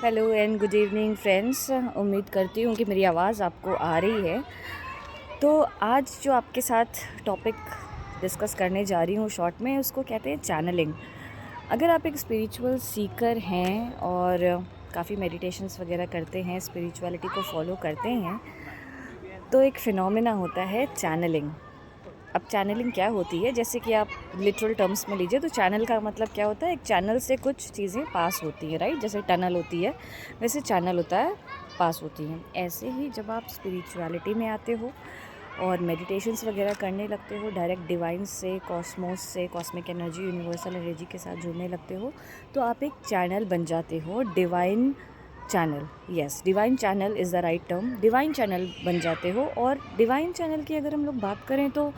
Hello and good evening friends. उम्मीद करती हूँ कि मेरी आवाज़ आपको आ रही है। तो आज जो आपके साथ टॉपिक डिस्कस करने जा रही हूँ शॉर्ट में, उसको कहते हैं चैनलिंग। अगर आप एक स्पिरिचुअल सीकर हैं और काफ़ी मेडिटेशंस वगैरह करते हैं, स्पिरिचुअलिटी को फॉलो करते हैं, तो एक फिनोमेना होता है चैनलिंग। अब चैनलिंग क्या होती है, जैसे कि आप लिटरल टर्म्स में लीजिए तो चैनल का मतलब क्या होता है, एक चैनल से कुछ चीज़ें पास होती है, राइट। जैसे टनल होती है वैसे चैनल होता है, पास होती हैं। ऐसे ही जब आप स्पिरिचुअलिटी में आते हो और मेडिटेशंस वगैरह करने लगते हो, डायरेक्ट डिवाइन से, कॉस्मोस से, कॉस्मिक एनर्जी, यूनिवर्सल एनर्जी के साथ जुड़ने लगते हो, तो आप एक चैनल बन जाते हो। Divine channel, yes, divine channel is the right term. Divine channel बन जाते हो। और डिवाइन चैनल की अगर हम लोग बात करें तो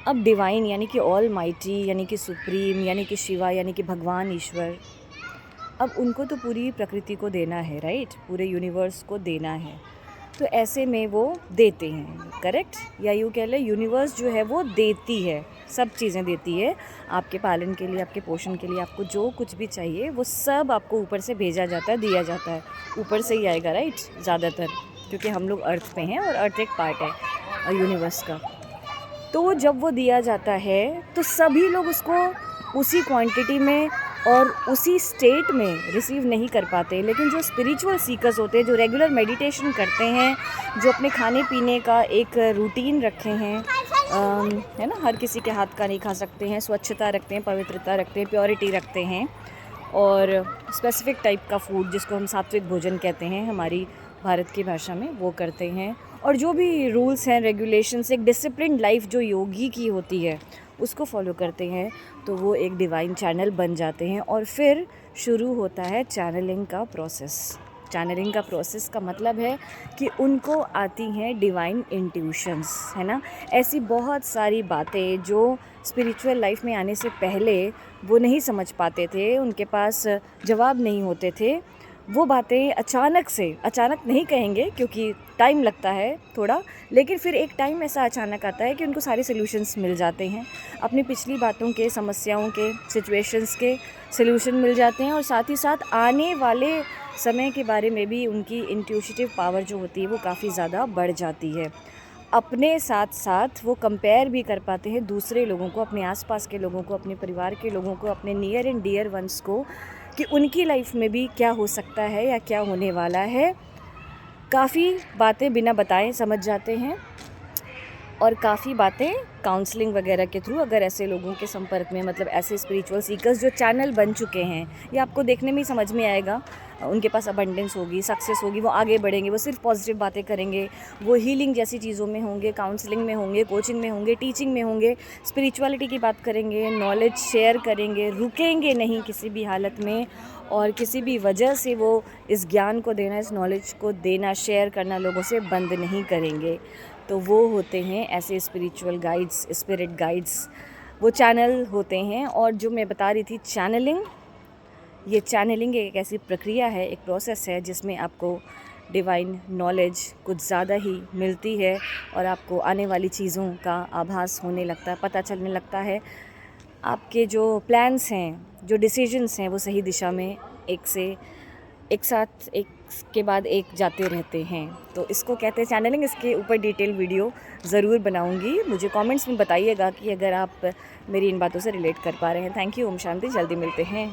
अब डिवाइन यानी कि ऑल माइटी, यानी कि सुप्रीम, यानी कि शिवा, यानी कि भगवान ईश्वर, अब उनको तो पूरी प्रकृति को देना है, राइट, पूरे यूनिवर्स को देना है। तो ऐसे में वो देते हैं, करेक्ट, या यूँ कह लें यूनिवर्स जो है वो देती है, सब चीज़ें देती है आपके पालन के लिए, आपके पोषण के लिए। आपको जो कुछ भी चाहिए वो सब आपको ऊपर से भेजा जाता है, दिया जाता है। ऊपर से ही आएगा, राइट, ज़्यादातर, क्योंकि हम लोग अर्थ पे हैं और अर्थ एक पार्ट है यूनिवर्स का। तो जब वो दिया जाता है तो सभी लोग उसको उसी क्वांटिटी में और उसी स्टेट में रिसीव नहीं कर पाते। लेकिन जो स्पिरिचुअल सीकर्स होते हैं, जो रेगुलर मेडिटेशन करते हैं, जो अपने खाने पीने का एक रूटीन रखे हैं, है ना, हर किसी के हाथ का नहीं खा सकते हैं, स्वच्छता रखते हैं, पवित्रता रखते हैं, प्योरिटी रखते हैं, और स्पेसिफिक टाइप का फूड जिसको हम सात्विक भोजन कहते हैं हमारी भारत की भाषा में, वो करते हैं। और जो भी रूल्स हैं, रेगुलेशंस, एक डिसिप्लिन लाइफ जो योगी की होती है उसको फॉलो करते हैं, तो वो एक डिवाइन चैनल बन जाते हैं। और फिर शुरू होता है चैनलिंग का प्रोसेस। चैनलिंग का प्रोसेस का मतलब है कि उनको आती हैं डिवाइन इंट्यूशंस, है ना। ऐसी बहुत सारी बातें जो स्पिरिचुअल लाइफ में आने से पहले वो नहीं समझ पाते थे, उनके पास जवाब नहीं होते थे, वो बातें अचानक से, अचानक नहीं कहेंगे क्योंकि टाइम लगता है थोड़ा, लेकिन फिर एक टाइम ऐसा अचानक आता है कि उनको सारे सॉल्यूशंस मिल जाते हैं। अपनी पिछली बातों के, समस्याओं के, सिचुएशंस के सॉल्यूशन मिल जाते हैं, और साथ ही साथ आने वाले समय के बारे में भी उनकी इंट्यूटिव पावर जो होती है वो काफ़ी ज़्यादा बढ़ जाती है। अपने साथ साथ वो कंपेयर भी कर पाते हैं दूसरे लोगों को, अपने आसपास के लोगों को, अपने परिवार के लोगों को, अपने नियर एंड डियर वंस को, कि उनकी लाइफ में भी क्या हो सकता है या क्या होने वाला है। काफ़ी बातें बिना बताए समझ जाते हैं, और काफ़ी बातें काउंसलिंग वगैरह के थ्रू, अगर ऐसे लोगों के संपर्क में, मतलब ऐसे स्पिरिचुअल सीकर्स जो चैनल बन चुके हैं, ये आपको देखने में ही समझ में आएगा। उनके पास अबंडेंस होगी, सक्सेस होगी, वो आगे बढ़ेंगे, वो सिर्फ पॉजिटिव बातें करेंगे, वो हीलिंग जैसी चीज़ों में होंगे, काउंसलिंग में होंगे, कोचिंग में होंगे, टीचिंग में होंगे, स्पिरिचुअलिटी की बात करेंगे, नॉलेज शेयर करेंगे, रुकेंगे नहीं किसी भी हालत में, और किसी भी वजह से वो इस ज्ञान को देना, इस नॉलेज को देना, शेयर करना लोगों से बंद नहीं करेंगे। तो वो होते हैं ऐसे स्पिरिचुअल गाइड्स, स्पिरिट गाइड्स, वो चैनल होते हैं। और जो मैं बता रही थी चैनलिंग, ये चैनलिंग एक ऐसी प्रक्रिया है, एक प्रोसेस है जिसमें आपको डिवाइन नॉलेज कुछ ज़्यादा ही मिलती है, और आपको आने वाली चीज़ों का आभास होने लगता है, पता चलने लगता है। आपके जो प्लान्स हैं, जो डिसीजंस हैं, वो सही दिशा में एक साथ, एक के बाद एक जाते रहते हैं। तो इसको कहते हैं चैनलिंग। इसके ऊपर डिटेल वीडियो ज़रूर बनाऊंगी। मुझे कमेंट्स में बताइएगा कि अगर आप मेरी इन बातों से रिलेट कर पा रहे हैं। Thank you. ओम शांति। जल्दी मिलते हैं।